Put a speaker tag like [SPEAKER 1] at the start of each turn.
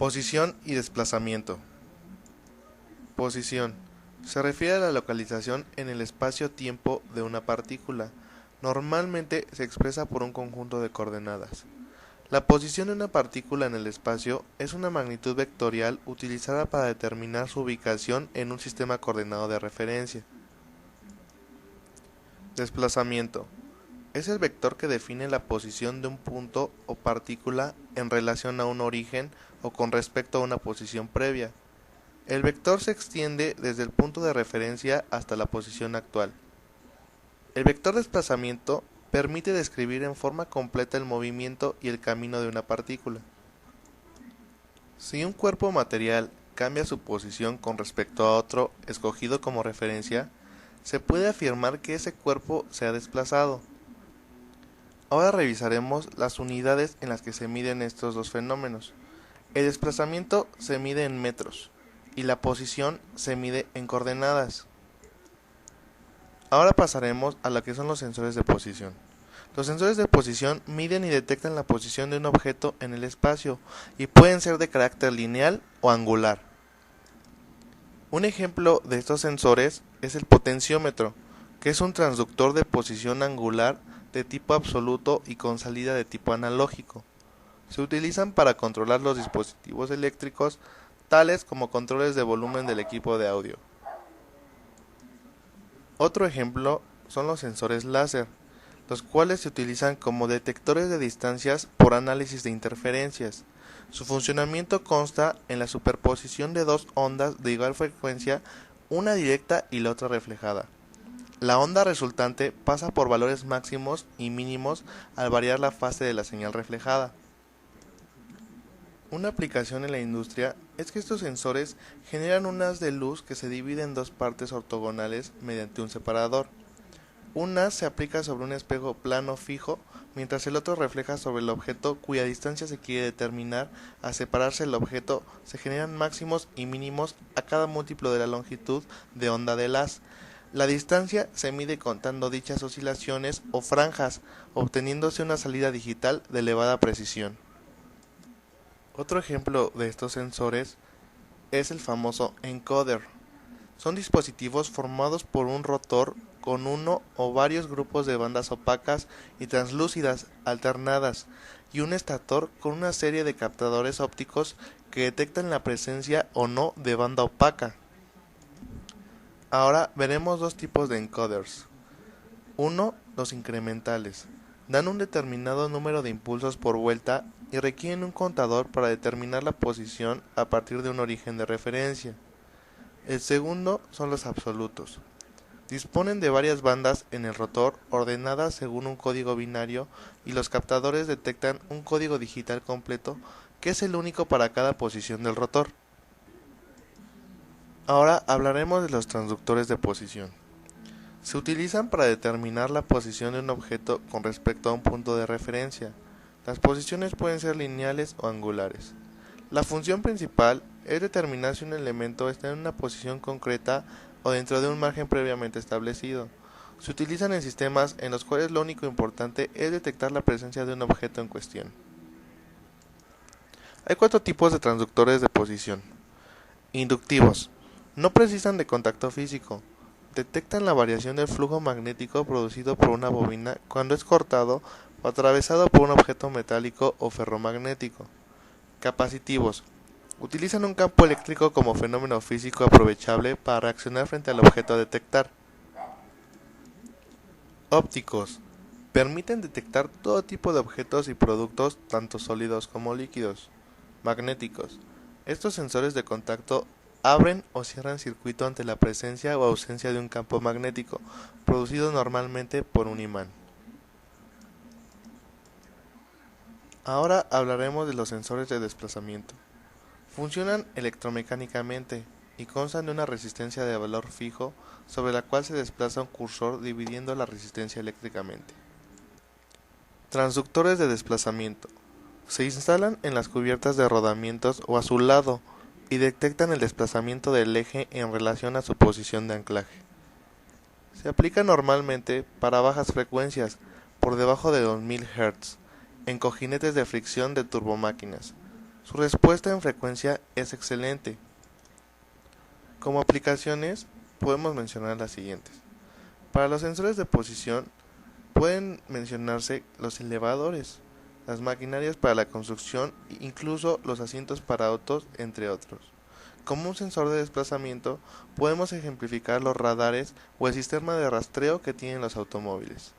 [SPEAKER 1] Posición y desplazamiento. Posición. Se refiere a la localización en el espacio-tiempo de una partícula. Normalmente se expresa por un conjunto de coordenadas. La posición de una partícula en el espacio es una magnitud vectorial utilizada para determinar su ubicación en un sistema coordenado de referencia. Desplazamiento. Es el vector que define la posición de un punto o partícula en relación a un origen o con respecto a una posición previa. El vector se extiende desde el punto de referencia hasta la posición actual. El vector desplazamiento permite describir en forma completa el movimiento y el camino de una partícula. Si un cuerpo material cambia su posición con respecto a otro escogido como referencia, se puede afirmar que ese cuerpo se ha desplazado. Ahora revisaremos las unidades en las que se miden estos dos fenómenos. El desplazamiento se mide en metros y la posición se mide en coordenadas. Ahora pasaremos a lo que son los sensores de posición. Los sensores de posición miden y detectan la posición de un objeto en el espacio y pueden ser de carácter lineal o angular. Un ejemplo de estos sensores es el potenciómetro, que es un transductor de posición angular de tipo absoluto y con salida de tipo analógico. Se utilizan para controlar los dispositivos eléctricos, tales como controles de volumen del equipo de audio. Otro ejemplo son los sensores láser, los cuales se utilizan como detectores de distancias por análisis de interferencias. Su funcionamiento consta en la superposición de dos ondas de igual frecuencia, una directa y la otra reflejada. La onda resultante pasa por valores máximos y mínimos al variar la fase de la señal reflejada. Una aplicación en la industria es que estos sensores generan un haz de luz que se divide en dos partes ortogonales mediante un separador. Un haz se aplica sobre un espejo plano fijo, mientras el otro refleja sobre el objeto cuya distancia se quiere determinar. Al separarse el objeto, se generan máximos y mínimos a cada múltiplo de la longitud de onda del haz. La distancia se mide contando dichas oscilaciones o franjas, obteniéndose una salida digital de elevada precisión. Otro ejemplo de estos sensores es el famoso encoder. Son dispositivos formados por un rotor con uno o varios grupos de bandas opacas y translúcidas alternadas y un estator con una serie de captadores ópticos que detectan la presencia o no de banda opaca. Ahora veremos dos tipos de encoders. Uno, los incrementales. Dan un determinado número de impulsos por vuelta y requieren un contador para determinar la posición a partir de un origen de referencia. El segundo son los absolutos. Disponen de varias bandas en el rotor ordenadas según un código binario y los captadores detectan un código digital completo que es el único para cada posición del rotor. Ahora hablaremos de los transductores de posición. Se utilizan para determinar la posición de un objeto con respecto a un punto de referencia. Las posiciones pueden ser lineales o angulares. La función principal es determinar si un elemento está en una posición concreta o dentro de un margen previamente establecido. Se utilizan en sistemas en los cuales lo único importante es detectar la presencia de un objeto en cuestión. Hay cuatro tipos de transductores de posición. Inductivos. No precisan de contacto físico. Detectan la variación del flujo magnético producido por una bobina cuando es cortado o atravesado por un objeto metálico o ferromagnético. Capacitivos. Utilizan un campo eléctrico como fenómeno físico aprovechable para reaccionar frente al objeto a detectar. Ópticos. Permiten detectar todo tipo de objetos y productos, tanto sólidos como líquidos. Magnéticos. Estos sensores de contacto abren o cierran circuito ante la presencia o ausencia de un campo magnético, producido normalmente por un imán. Ahora hablaremos de los sensores de desplazamiento. Funcionan electromecánicamente y constan de una resistencia de valor fijo sobre la cual se desplaza un cursor dividiendo la resistencia eléctricamente. Transductores de desplazamiento. Se instalan en las cubiertas de rodamientos o a su lado y detectan el desplazamiento del eje en relación a su posición de anclaje. Se aplica normalmente para bajas frecuencias, por debajo de 2000 Hz, en cojinetes de fricción de turbomáquinas. Su respuesta en frecuencia es excelente. Como aplicaciones podemos mencionar las siguientes. Para los sensores de posición pueden mencionarse los elevadores, las maquinarias para la construcción e incluso los asientos para autos, entre otros. Como un sensor de desplazamiento, podemos ejemplificar los radares o el sistema de rastreo que tienen los automóviles.